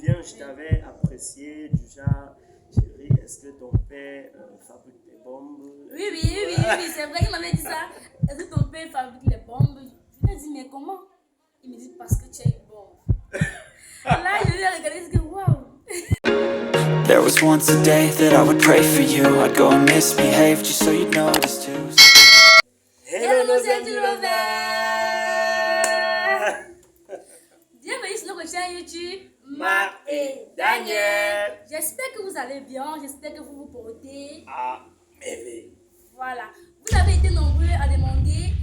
souviens, je t'avais apprécié du genre, chérie, est-ce que ton père fabrique des bombes? Oui, c'est vrai, il m'avait dit ça. Est-ce que ton père fabrique les bombes? Je lui ai dit, mais comment? Il me dit, parce que tu as une bombe. Là, je lui ai regardé, je dis, waouh! There was once a day that I would pray for you. I'd go and misbehave just so you'd notice too. Hello, nos amis lovers! Bienvenue sur notre chaîne YouTube, Marc et Daniel. J'espère que vous allez bien, j'espère que vous vous portez. Ah, merveille. Voilà. Vous avez été nombreux à demander,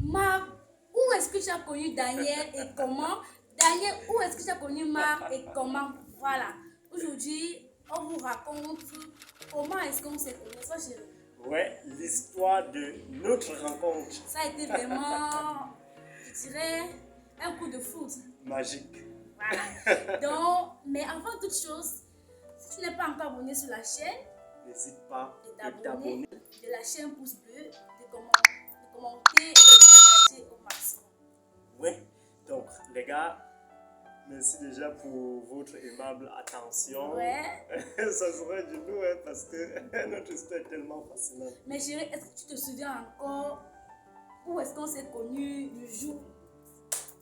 Marc, où est-ce que tu as connu Daniel et comment? Daniel, où est-ce que tu as connu Marc et comment? Voilà. Aujourd'hui, on vous raconte comment est-ce qu'on s'est connus. Ça, chérie. Ouais, l'histoire de notre rencontre. Ça a été vraiment, je dirais, un coup de foudre. Magique. Voilà. Donc, mais avant toute chose, si tu n'es pas encore abonné sur la chaîne, N'hésite pas de de t'abonner, t'abonner. de lâcher un pouce bleu, de commenter et de partager au maximum. Ouais, donc les gars, merci déjà pour votre aimable attention. Ouais. Ça serait du nous, hein, parce que notre histoire est tellement fascinante. Mais chérie, est-ce que tu te souviens encore où est-ce qu'on s'est connus le jour?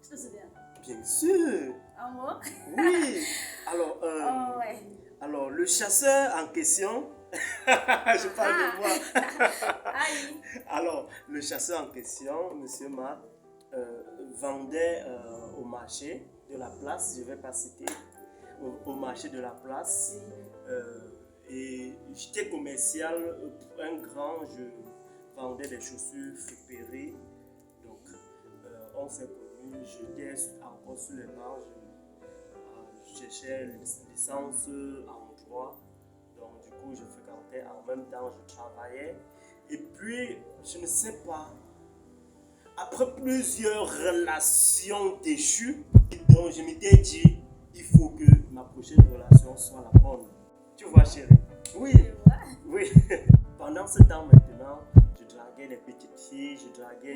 Tu te souviens? Bien sûr. En moi? Oui. Alors, Oh ouais. alors le chasseur en question, je parle de moi. Aïe. Alors, le chasseur en question, Monsieur Marc, vendait au marché de la place, je ne vais pas citer, au marché de la place. Et j'étais commercial pour un grand, je vendais des chaussures fripérées. Donc, on s'est connus, j'étais encore sur les bancs, je cherchais licence en droit. Donc, du coup, je fréquentais, en même temps, je travaillais. Et puis, je ne sais pas, après plusieurs relations déchues, donc je m'étais dit, il faut que ma prochaine relation soit la bonne. Tu vois, chérie? Oui, oui. Pendant ce temps maintenant, je draguais les petites filles,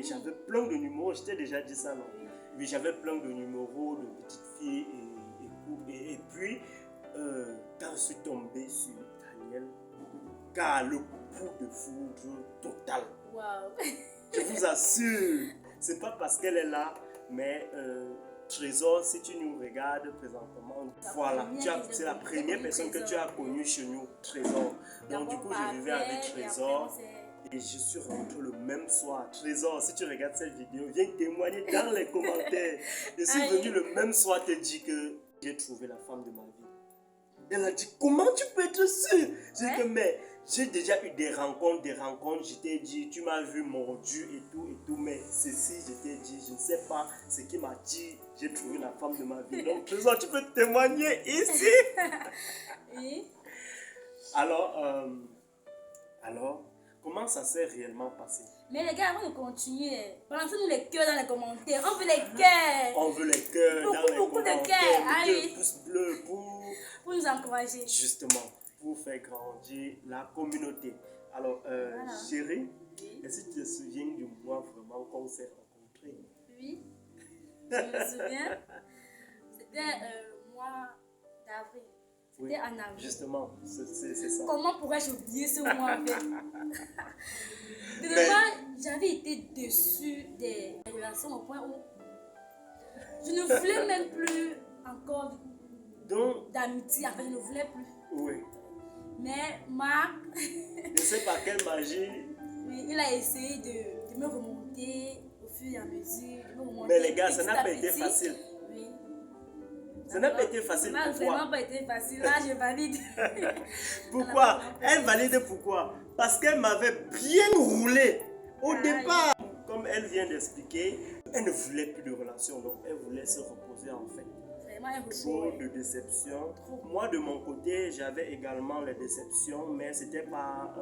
j'avais plein de numéros, je t'ai déjà dit ça, non? Oui, j'avais plein de numéros de petites filles et puis, quand je suis tombé sur Daniel, car le coup de foudre total. Waouh. Je vous assure, c'est pas parce qu'elle est là, mais Trésor, si tu nous regardes présentement, voilà, c'est la première personne que tu as connue chez nous, Trésor. Donc du coup, je vivais avec Trésor et je suis rentré le même soir. Trésor, si tu regardes cette vidéo, viens témoigner dans les commentaires. Je suis venu le même soir te dire que j'ai trouvé la femme de ma vie. Elle a dit, comment tu peux être sûr? J'ai dit que, mais j'ai déjà eu des rencontres, je t'ai dit, tu m'as vu mordu et tout, mais ceci, je t'ai dit, je ne sais pas ce qui m'a dit, j'ai trouvé la femme de ma vie. Donc, Trésor, tu peux témoigner ici. Oui. Alors, comment ça s'est réellement passé? Mais les gars, avant de continuer, balancez-nous les cœurs dans les commentaires. On veut les cœurs. On veut les cœurs dans les Beaucoup de commentaires, cœurs. Allez. pouces bleus Pour nous encourager. justement, pour faire grandir la communauté. Alors, Voilà. chérie, Oui. est-ce que tu te souviens du mois vraiment qu'on s'est rencontrés? Oui. Je me souviens. C'était le mois d'avril. Oui, C'était en avril. justement, c'est ça. Comment pourrais-je oublier ce mois en fait? Vraiment, j'avais été déçue des relations au point où je ne voulais même plus encore Donc, d'amitié. En fait, je ne voulais plus. oui, Mais Marc, je ne sais pas quelle magie, oui, il a essayé de me remonter au fur et à mesure. De me remonter mais les gars, ça petit n'a à pas été petit. facile. Oui. Ça n'a pas été facile. Ça n'a Pourquoi? vraiment pas été facile. Là, je valide. Pourquoi? Elle valide pourquoi? Parce qu'elle m'avait bien roulé au départ. Comme elle vient d'expliquer, elle ne voulait plus de relation, donc elle voulait se reposer en fait. Vraiment un Trop retour. de déceptions. Moi, de mon côté, j'avais également les déceptions, mais c'était pas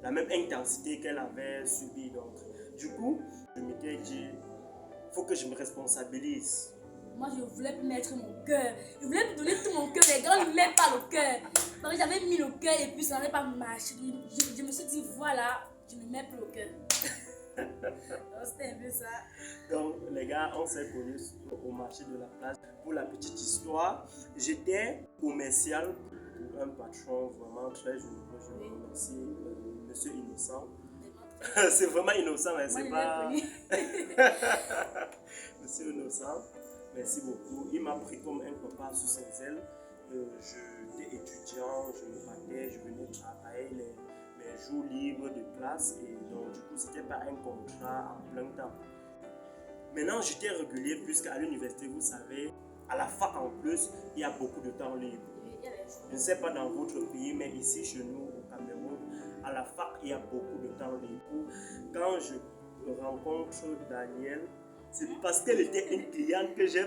la même intensité qu'elle avait subi. Donc, du coup, je m'étais dit, faut que je me responsabilise. Moi, je ne voulais plus mettre mon cœur. Je voulais plus donner tout mon cœur. Les gars ne mettent pas le cœur. Donc, j'avais mis le cœur et puis ça n'avait pas marché. Je me suis dit, voilà, je ne mets plus le cœur. Donc, c'était un peu ça. Donc, les gars, on s'est connus au marché de la place. Pour la petite histoire, j'étais commercial pour un patron vraiment très généreux. Je Oui. remercie Monsieur Innocent. Vraiment C'est vraiment innocent, mais Moi, c'est je pas. l'ai Monsieur Innocent, merci beaucoup. Il m'a pris comme un papa sous ses ailes. J'étais étudiant, je me battais, je venais travailler mes jours libres de classe et donc du coup c'était pas un contrat en plein temps. Maintenant j'étais régulier puisqu'à l'université vous savez, à la fac en plus il y a beaucoup de temps libre. Oui, il y a les choses. Je ne sais pas dans votre pays mais ici chez nous au Cameroun, à la fac il y a beaucoup de temps libre. Quand je rencontre Daniel, c'est parce qu'elle était une cliente que j'ai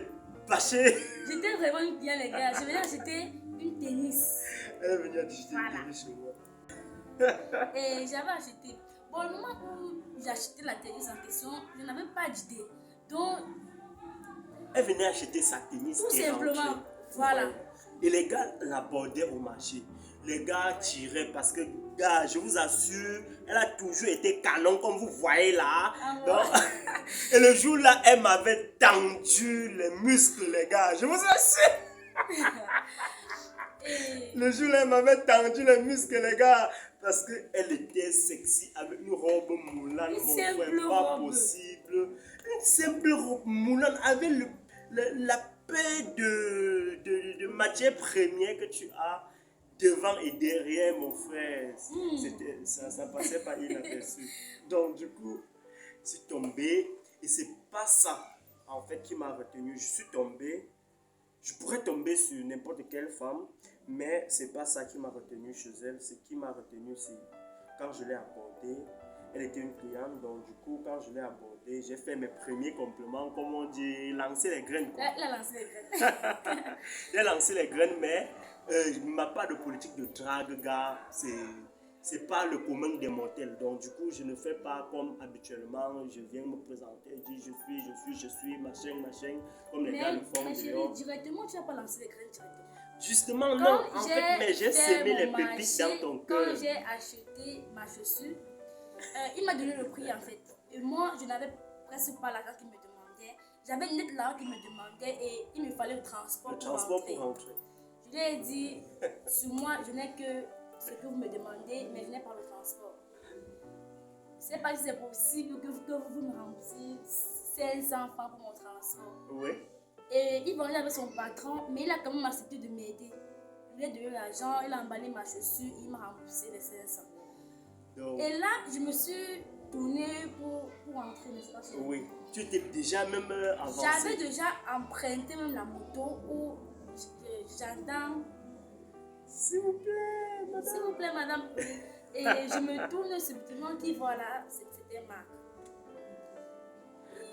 bâchée. J'étais vraiment une cliente, les gars. Je venais acheter une tennis. Elle est venue acheter Voilà. une tennis chez moi. Et j'avais acheté. Bon, le moment où j'ai acheté la tennis en question, je n'avais pas d'idée. Donc, Elle venait acheter sa tennis. tout et simplement, rentrer. voilà. Et les gars l'abordaient au marché. Les gars tiraient parce que, gars, je vous assure, elle a toujours été canon comme vous voyez là. Ah ouais. Donc, et le jour là, elle m'avait tendu les muscles, les gars. Je vous assure. Et Le jour là, elle m'avait tendu les muscles, les gars. Parce qu'elle était sexy avec une robe moulante. Une Mon simple frère, pas robe. possible. Une simple robe moulante avec la paix de matière première que tu as devant et derrière, mon frère. Ça passait pas inaperçu. Donc, du coup, je suis tombé. Et c'est pas ça, en fait, qui m'a retenu. Je suis tombé. Je pourrais tomber sur n'importe quelle femme, mais c'est pas ça qui m'a retenu chez elle. Ce qui m'a retenu, c'est quand je l'ai abordée. Elle était une cliente, donc du coup, quand je l'ai abordée, j'ai fait mes premiers compliments, comme on dit, lancer les graines. Quoi. elle a lancé les graines. J'ai lancé les graines, mais il m'a pas de politique de drague, gars. C'est pas le commun des mortels. Donc, du coup, je ne fais pas comme habituellement. Je viens me présenter, je dis je suis, machin, comme les gars le font Mais chérie, dehors. directement, tu n'as pas lancé les graines directement. Justement, non. Quand En fait, mais j'ai fait semé les mon pépites marché, dans ton cœur. Quand j'ai acheté ma chaussure, il m'a donné le prix en fait. Et moi, je n'avais presque pas l'argent qu'il me demandait. J'avais net l'argent qu'il me demandait et il me fallait le transport, Le transport pour rentrer. rentrer. Je lui ai dit, sur moi, je n'ai que ce que vous me demandez, mais je n'ai pas le transport. Je ne sais pas si c'est possible que vous me remboursiez 500 francs pour mon transport. Oui. Et il venait avec son patron, mais il a quand même accepté de m'aider. Je lui ai donné l'argent, il a emballé ma chaussure, il m'a remboursé les 500. Donc, Et là, je me suis tournée pour entrer, n'est-ce pas? oui. Tu étais déjà même avancé. J'avais déjà emprunté même la moto où j'entends. S'il vous plaît, madame. S'il vous plaît, madame. Et je me tourne subitement qui voilà, c'était Marc.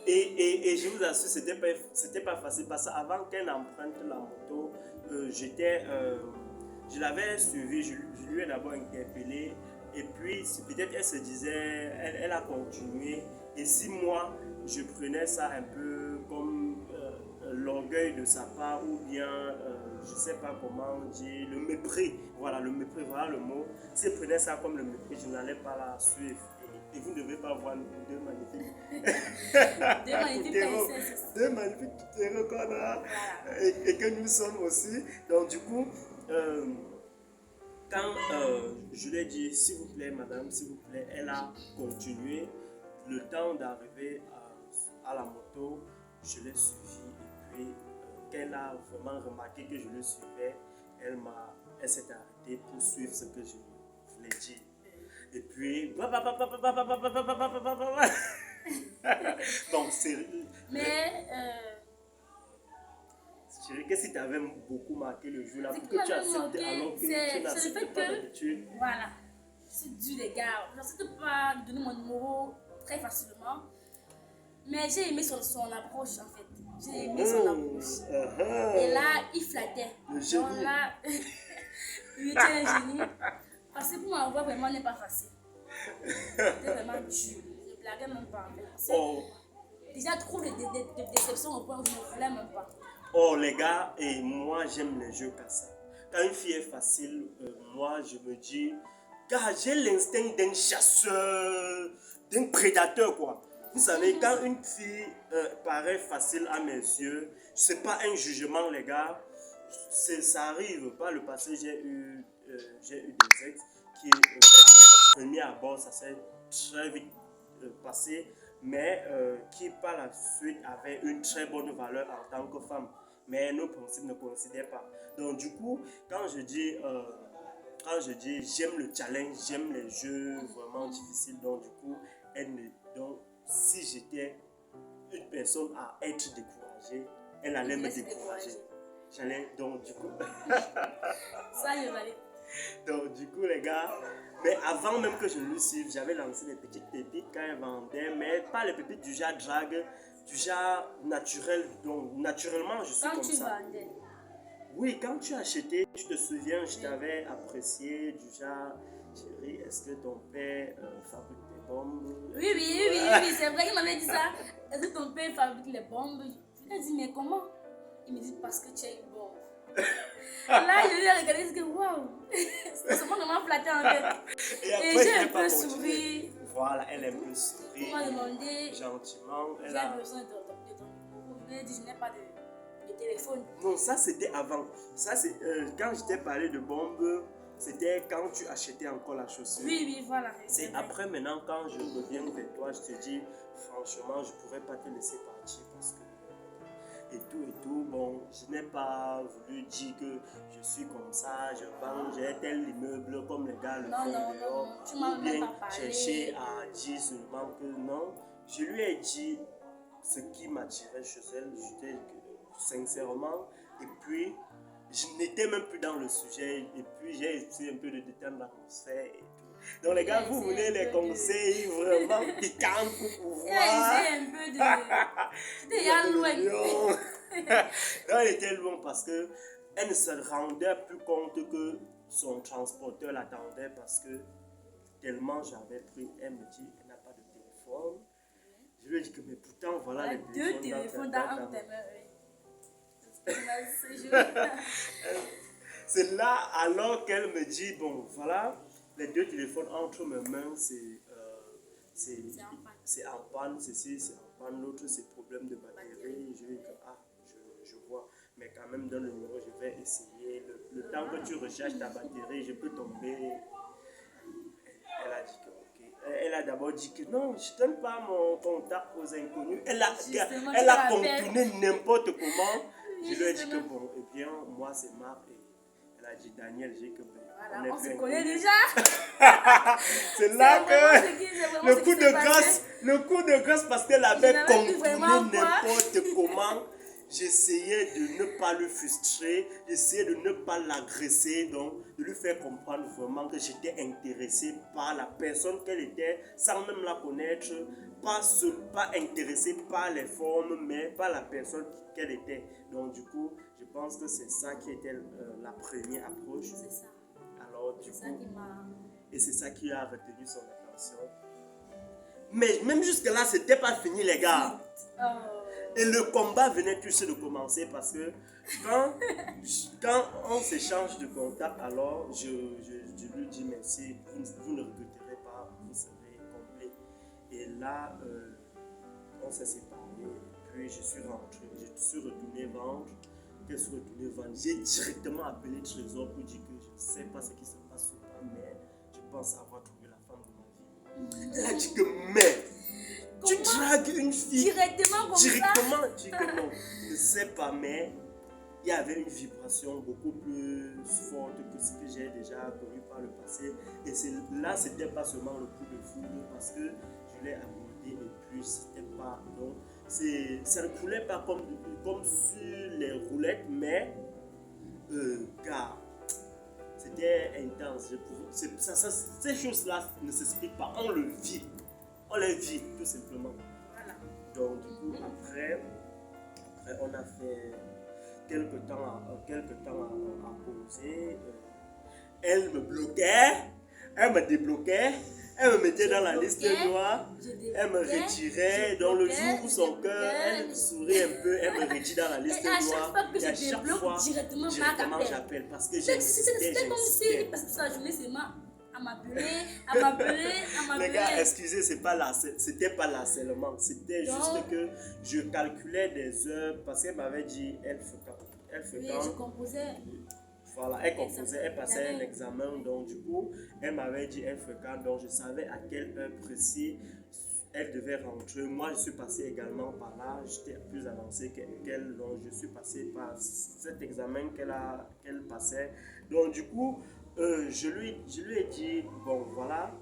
Et je vous assure, c'était pas facile parce qu'avant qu'elle emprunte la moto, je l'avais suivi, je lui ai d'abord interpellé et puis peut-être elle se disait, elle a continué et si moi je prenais ça un peu comme l'orgueil de sa part ou bien je sais pas comment dire, le mépris, voilà le mépris, voilà le mot, si elle prenait ça comme le mépris, je n'allais pas la suivre. Et vous ne devez pas voir deux magnifiques. Deux magnifiques tuteurs qu'on a et que nous sommes aussi. Donc du coup, quand je lui ai dit, s'il vous plaît madame, s'il vous plaît, elle a continué. Le temps d'arriver à la moto, je l'ai suivi et puis qu'elle a vraiment remarqué que je le suivais, elle s'est arrêtée pour suivre ce que je voulais dire. Et puis, donc c'est. Mais Je dirais que si tu avais beaucoup marqué le jour là, ce pour qui que tu m'avait acceptes marqué, alors que tu c'est le n'acceptes fait pas que, d'habitude. voilà, c'est dû les gars. Je n'accepte pas de donner mon numéro très facilement. Mais j'ai aimé son approche en fait. J'ai aimé son approche. Et là, il flattait. Le génie. Donc là, il était un génie. Parce que pour m'avoir vraiment n'est pas facile. C'était vraiment dur. Je ne blaguais même pas en fait. Parce que déjà trop de déceptions au point où je ne voulais même pas. Oh les gars, et moi j'aime les jeux comme ça. Quand une fille est facile, moi je me dis, car j'ai l'instinct d'un chasseur, d'un prédateur, quoi. Vous savez, quand une fille paraît facile à mes yeux, c'est pas un jugement, les gars. Ça arrive. Par le passé, j'ai eu des ex qui, au premier abord, ça s'est très vite passé, mais qui par la suite avaient une très bonne valeur en tant que femme. Mais nos principes ne coïncidaient pas. Donc, du coup, quand je dis j'aime le challenge, j'aime les jeux vraiment difficiles, donc du coup, donc si j'étais une personne à être découragée, elle allait me décourager. J'allais donc du coup. Ça, je valide. Donc du coup, les gars, mais avant même que je le suive, j'avais lancé des petites pépites quand elle vendait, mais pas les pépites du genre drague, du genre naturel. Donc naturellement, je suis Quand comme tu ça. vendais. Oui, quand tu as acheté, tu te souviens, je t'avais apprécié du genre, chérie, est-ce que ton père fabrique des bombes? Oui, c'est vrai, il m'avait dit ça. Est-ce que ton père fabrique les bombes? Je lui ai dit, mais comment? Il me dit, parce que tu as une bombe. Là, je lui ai regardé, je dis, waouh! Ça m'a vraiment flatté en tête. Et j'ai un peu souri. Voilà, elle a un peu souri. Il m'a demandé, Gentiment. j'ai besoin de ton numéro. Je lui ai dit, je n'ai pas de téléphone. Non, ça c'était avant. Ça c'est quand je t'ai parlé de bombes, c'était quand tu achetais encore la chaussure. Oui, voilà. C'est après maintenant quand je reviens vers toi, je te dis franchement, je pourrais pas te laisser partir parce que et tout. Bon, je n'ai pas voulu dire que je suis comme ça, je vends, j'ai tel immeuble comme les gars le font dehors. Tu m'as même pas parlé. Chercher à dire seulement que non. Je lui ai dit ce qui m'attirait chez elle, je t'ai sincèrement, et puis je n'étais même plus dans le sujet, et puis j'ai essayé un peu de détendre l'atmosphère et tout. Donc les gars, vous voulez les conseils vraiment piquants pour pouvoir... un peu de... C'était loin. Non, elle était loin parce que elle ne se rendait plus compte que son transporteur l'attendait parce que tellement j'avais pris, elle me dit elle n'a pas de téléphone. Je lui ai dit que mais pourtant voilà les deux téléphones dans un thème. C'est là alors qu'elle me dit bon voilà les deux téléphones entre mes mains c'est en panne, ceci c'est en panne, l'autre c'est problème de batterie. Je lui ai dit je vois, mais quand même dans le numéro je vais essayer le temps que tu recharges ta batterie je peux tomber. Elle a dit que ok. Elle a d'abord dit que non, je ne donne pas mon contact aux inconnus. Elle a contourné n'importe comment. Je lui ai dit que bon, eh bien, moi c'est Marc. Elle a dit Daniel, j'ai que voilà, on se connaît déjà. C'est là que le coup de grâce parce qu'elle avait contourné n'importe comment. J'essayais de ne pas le frustrer, j'essayais de ne pas l'agresser, donc de lui faire comprendre vraiment que j'étais intéressé par la personne qu'elle était, sans même la connaître, pas intéressé par les formes, mais par la personne qu'elle était. Donc du coup, je pense que c'est ça qui était la première approche. C'est ça. Alors du coup, et c'est ça qui a retenu son attention. Mais même jusque-là, c'était pas fini les gars. Et le combat venait tout de commencer parce que quand on s'échange de contact, alors je lui dis merci, vous ne regretterez pas, vous serez complet. Et là, on s'est séparés, puis je suis rentré, je suis retourné vendre. Qu'est-ce que retourné vendre? J'ai directement appelé Trésor pour dire que je ne sais pas ce qui se passe ou pas, mais je pense avoir trouvé la femme de ma vie. Elle a dit que mais... Tu dragues une fille directement comme ça. Tu dis que non, je ne sais pas, mais il y avait une vibration beaucoup plus forte que ce que j'ai déjà connu par le passé. Et là, c'était pas seulement le coup de foudre parce que je l'ai abordé et puis c'était pas. Donc, ça ne coulait pas comme sur les roulettes, mais car c'était intense. Ces choses-là ne s'expliquent pas, on le vit. On les vit tout simplement. Voilà. Donc du coup après on a fait quelques temps à poser. Elle me bloquait, elle me débloquait, elle me mettait dans la liste noire, elle me retirait. Dans le jour où son cœur, elle sourit un peu, elle me retire dans la liste noire. Et à chaque fois que je débloque, directement j'appelle parce que c'était comme si elle passait toute la journée seulement à Les gars, excusez, c'était pas l'harcèlement. C'était juste que je calculais des heures parce qu'elle m'avait dit, elle fréquente. Je composais. Voilà, elle passait un examen, donc du coup, elle m'avait dit, elle fréquente, donc je savais à quelle heure précise elle devait rentrer. Moi, je suis passé également par là, j'étais plus avancé qu'elle, donc je suis passé par cet examen qu'elle passait. Donc du coup, je lui ai dit, bon voilà,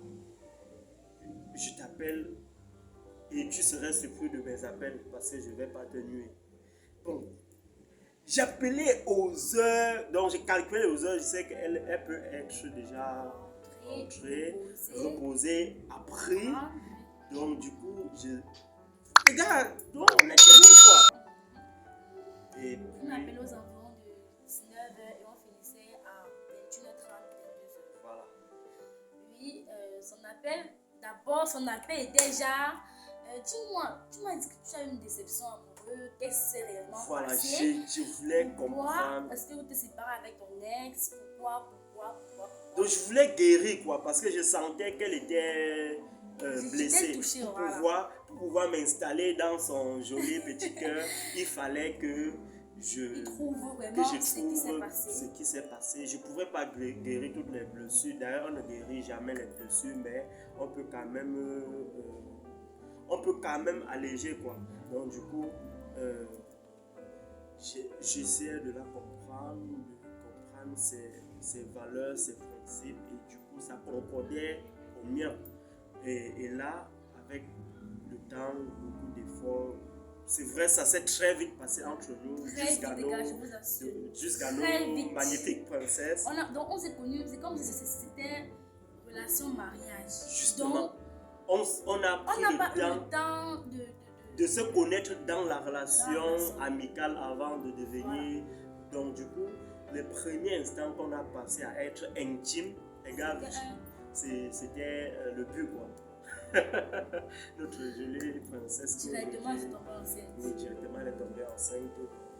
je t'appelle et tu serais surpris de mes appels parce que je ne vais pas te nuire. Bon, j'appelais aux heures, donc j'ai calculé aux heures, je sais qu'elle peut être déjà rentrée, reposée, après. Donc du coup, les gars, donc on était deux fois. Et puis, on appelait aux environs de 19h et on finissait à 21h30, 22h. Voilà. Oui, son appel est déjà... dis-moi, tu m'as dit que tu as une déception amoureuse, qu'est-ce que c'est réellement voilà, passé? je voulais comprendre. Est-ce que vous te séparez avec ton ex? Pourquoi? Donc je voulais guérir quoi, parce que je sentais qu'elle était blessée. Touchée, Pour pouvoir m'installer dans son joli petit cœur, il fallait que je trouve ce qui s'est passé. Je ne pouvais pas guérir toutes les blessures. D'ailleurs, on ne guérit jamais les blessures, mais on peut quand même alléger quoi. Donc du coup, j'essayais de la comprendre, ses valeurs, ses principes, et du coup ça concordait au mien. Et là, avec le temps, beaucoup d'efforts, c'est vrai, ça s'est très vite passé entre nous, jusqu'à nos magnifiques princesses. Donc on s'est connus, c'est comme si c'était relation mariage. Justement, donc, on n'a pas eu le temps de se connaître dans la relation amicale avant de devenir. Donc du coup, les premiers instants qu'on a passé à être intime, les gars, c'était le but quoi. Notre jolie princesse. Directement, elle est tombée enceinte. Oui, directement, elle est tombée enceinte.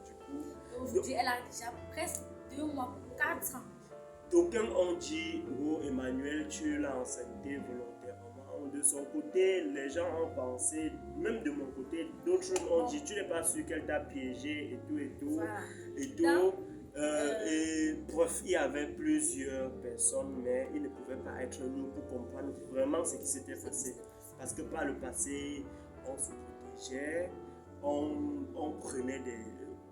Du coup, aujourd'hui, elle a déjà presque 2 mois, 4 ans. D'aucuns ont dit, oh Emmanuel, tu l'as enceinté volontairement. De son côté, les gens ont pensé, même de mon côté, d'autres ont dit, tu n'es pas sûr qu'elle t'a piégé et tout. Voilà. Et tout. Et bref, il y avait plusieurs personnes, mais ils ne pouvaient pas être nous pour comprendre vraiment ce qui s'était passé. Parce que par le passé, on se protégeait, on prenait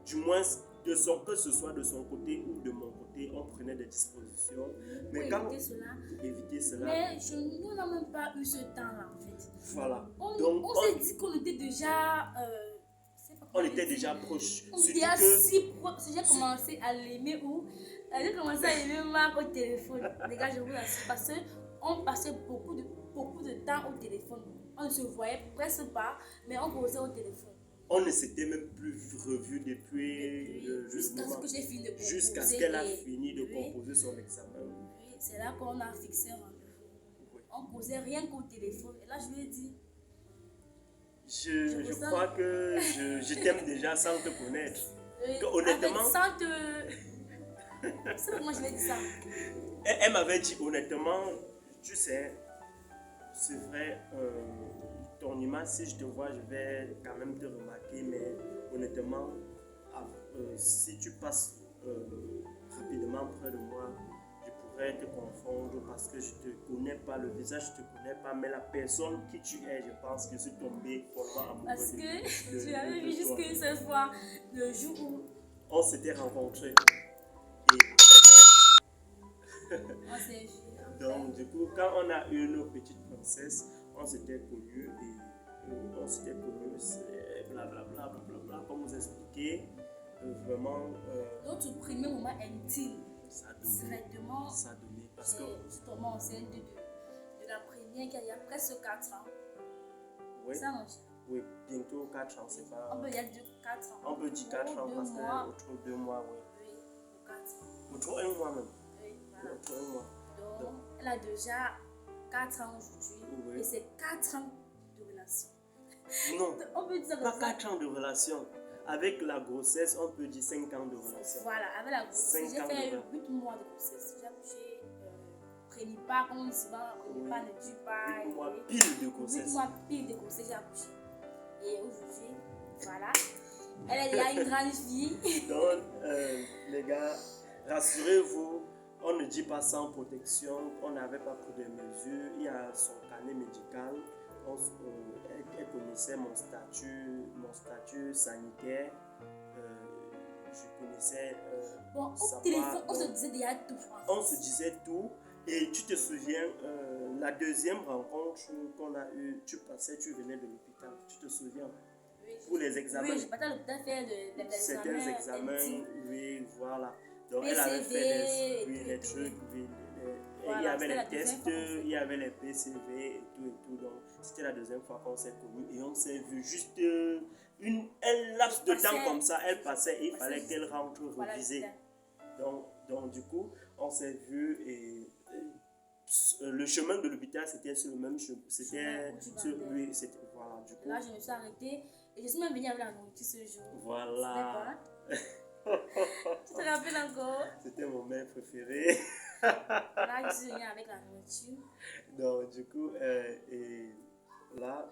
du moins que ce soit de son côté ou de mon côté, on prenait des dispositions. Mais pour éviter cela. Mais nous n'avons même pas eu ce temps-là en fait. Voilà. On s'est dit qu'on était déjà... on était déjà proches. On était si proches. J'ai commencé à l'aimer j'ai commencé à aimer Marc au téléphone. Les gars, je vous assure, parce qu'on passait beaucoup de temps au téléphone. On ne se voyait presque pas, mais on causait au téléphone. On ne s'était même plus revus depuis jusqu'à ce que j'ai fini de composer. Jusqu'à ce qu'elle a fini de composer son examen. Oui, c'est là qu'on a fixé un rendez-vous. Oui. On causait rien qu'au téléphone. Et là, je lui ai dit... Je crois que je t'aime déjà sans te connaître. Honnêtement... sans te... C'est comment je vais dire ça. Elle m'avait dit honnêtement, tu sais, c'est vrai, ton image, si je te vois, je vais quand même te remarquer, mais honnêtement, si tu passes rapidement près de moi, je pourrais te confondre parce que je ne te connais pas, le visage, je ne te connais pas, mais la personne qui tu es, je pense que je suis tombé follement amoureux. Parce que tu avais vu jusqu'une seule fois le jour où on s'était rencontrés. Donc du coup, quand on a eu nos petites princesses, on s'était connus et blablabla, comme vous expliquez, vraiment... Notre premier moment intime, ça donnait parce que... Je suis tombée enceinte de la première qui a il y a presque 4 ans. Oui, ça, non? Oui, bientôt 4 ans, c'est pas... On peut dire 4 ans. On peut dire 4 ans parce qu'autre 2 mois, oui. Oui, ou 4 ans. Autre 1 mois même. Oui, voilà. Autre 1 mois. Donc, elle a déjà 4 ans aujourd'hui. Oui. Et c'est 4 ans de relation. Non, on peut dire pas 4 ans de relation. Avec la grossesse, on peut dire 5 ans de relation. Voilà, avec la grossesse, j'ai fait 8 mois de grossesse. J'ai prenez pas, comme on dit souvent, prenez pas, ne tue pas. 8 mois pile de grossesse. 8 mois pile de grossesse, j'ai accouché. Et aujourd'hui, voilà. Elle est déjà une grande fille. Donc, les gars, rassurez-vous, on ne dit pas sans protection, on n'avait pas pris de mesures. Il y a son carnet médical. Elle connaissait mon statut sanitaire. Je connaissais. Bon, au téléphone, on se disait déjà tout. On se disait tout. Et tu te souviens, la deuxième rencontre qu'on a eue, tu venais de l'hôpital. Tu te souviens? Oui, pour les examens. Oui, je partais à l'hôpital faire certains examens, oui, voilà. Donc PCV, elle avait fait les trucs, oui, voilà, il y avait les tests, il y avait les PCV et tout. Donc c'était la deuxième fois qu'on s'est connus et on s'est vu juste un laps de temps comme ça. Elle passait et il fallait qu'elle rentre reviser. Donc du coup, on s'est vu et le chemin de l'hôpital c'était sur le même chemin. Oui, c'était voilà. Du coup, là, je me suis arrêtée et je suis même venue avec la nourriture ce jour. Voilà. Tu te rappelles encore? C'était mon mets préféré. Là, je suis venue avec la nourriture. Donc, du coup, et là,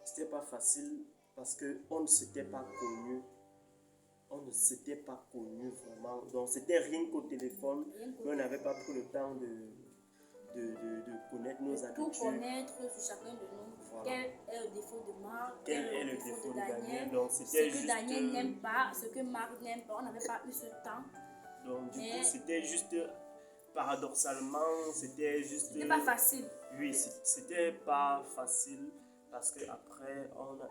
c'était pas facile parce qu'on ne s'était pas connus. On ne s'était pas connus vraiment. Donc, c'était rien qu'au téléphone, mais on n'avait pas pris le temps de connaître nos habitudes. Pour connaître sur chacun de nous, voilà. Quel est le défaut de Marc, quel est le défaut de Daniel. Donc, ce que Daniel n'aime pas, ce que Marc n'aime pas, on n'avait pas eu ce temps. Donc du coup, c'était juste, paradoxalement, c'était juste... C'était pas facile. Oui, c'était pas facile parce qu'après,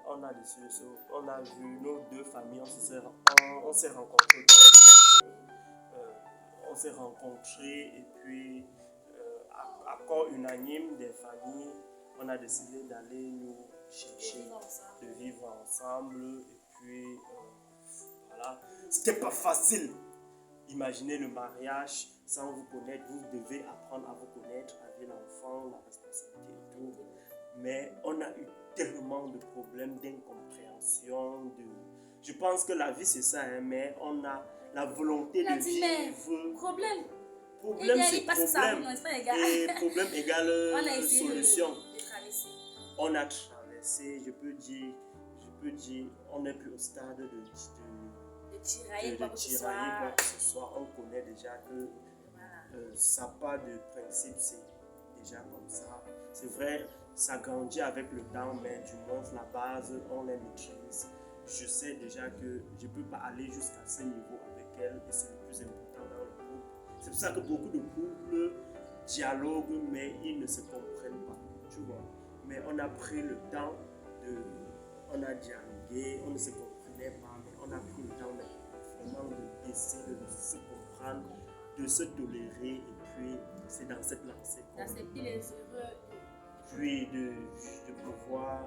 on a décidé, on a vu nos deux familles, on s'est rencontrés on s'est rencontrés et puis... accord unanime des familles, on a décidé d'aller nous chercher, de vivre ensemble. Et puis, voilà. C'était pas facile. Imaginez le mariage sans vous connaître. Vous devez apprendre à vous connaître avec l'enfant, la responsabilité et tout. Mais on a eu tellement de problèmes, d'incompréhension. Je pense que la vie, c'est ça, hein, mais on a la volonté de vivre. Problème, c'est problème. Et problème égale solution. On a traversé, je peux dire, on n'est plus au stade de tirailler quoi que ce soit. On connaît déjà que ça n'a pas de principe, c'est déjà comme ça. C'est vrai, ça grandit avec le temps, mais du moins la base, on les maîtrise. Je sais déjà que je ne peux pas aller jusqu'à ce niveau avec elle et c'est le plus important dans le couple. C'est pour ça que beaucoup de couples dialoguent, mais ils ne se comprennent pas, tu vois. Mais on a pris le temps on a dialogué, on ne se comprenait pas, mais on a pris le temps vraiment d'essayer de se comprendre, de se tolérer, et puis c'est dans cette lancée. D'accepter les erreurs. Puis de pouvoir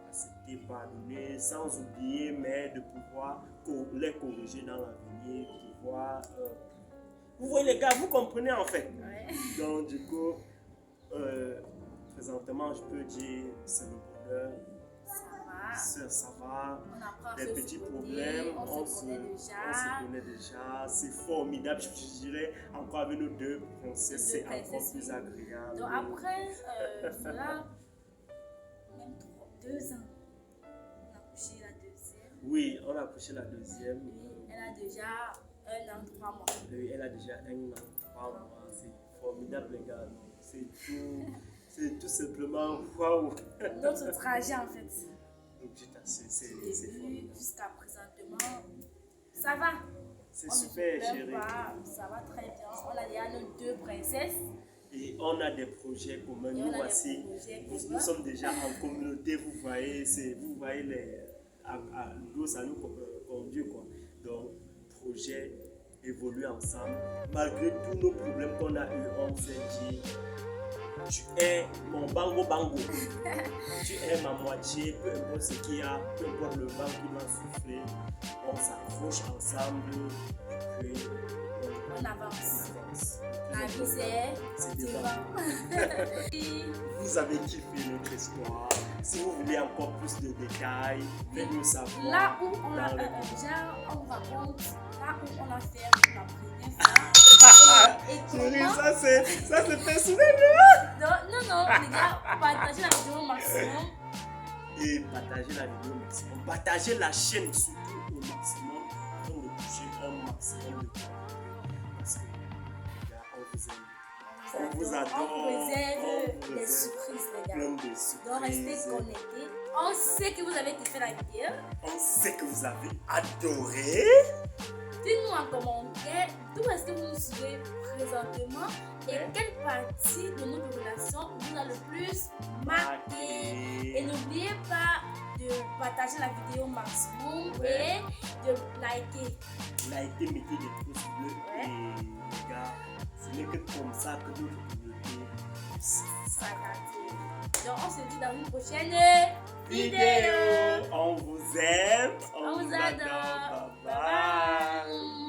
accepter, pardonner, sans oublier, mais de pouvoir les corriger dans l'avenir, de pouvoir... Vous voyez les gars, vous comprenez en fait. Ouais. Donc du coup, présentement, je peux dire c'est le bonheur. Ça va. On des petits problèmes, on se connaît déjà. C'est formidable, je dirais. Encore avec nos deux princesses, c'est encore plus agréable. Donc après cela, même 2 ans, on a couché la deuxième. Oui, on a couché la deuxième. Oui, elle a déjà 1 an, 3 mois. Oui, elle a déjà 1 an, 3 mois. C'est formidable, les gars. C'est tout simplement waouh. Notre trajet, en fait. C'est formidable. Jusqu'à présentement, ça va. C'est super, chérie. Ça va très bien. On a déjà nos 2 princesses. Et on a des projets communs. Nous voici. Nous sommes déjà en communauté. Vous voyez d'où ça nous conduit, quoi. Donc, projet évoluer ensemble. Malgré tous nos problèmes qu'on a eu, on s'est dit, tu es mon bango. Tu es ma moitié, peu importe ce qu'il y a, peu importe le vent qui va souffler, on s'accroche ensemble et puis on avance. La vie c'est devant. Vous avez kiffé notre histoire. Si vous voulez encore plus de détails, faites-nous savoir. Là où on a déjà, on raconte, là où on a fait la première fois. Et Chérie, comment... ça c'est personnel. Non, les gars, partagez la vidéo au maximum. Et partagez la vidéo au maximum. Partagez la chaîne surtout au maximum. Afin de toucher un maximum de gens. Parce que, les gars, on vous aime. On vous adore. On vous réserve On vous des réserve surprises, les gars. plein de surprises. Donc, restez connectés. On sait que vous avez kiffé la vidéo. On sait que vous avez adoré. Dites-nous en commentaire d'où est-ce que vous nous suivez présentement et quelle partie de notre relation vous a le plus marqué. Et n'oubliez pas de partager la vidéo au maximum et de liker. Likez, mettez des pouces bleus. Et les gars, ce n'est que comme ça que notre communauté s'agrandir. Donc on se dit dans une prochaine vidéo. On vous aime. On vous adore. Bye bye.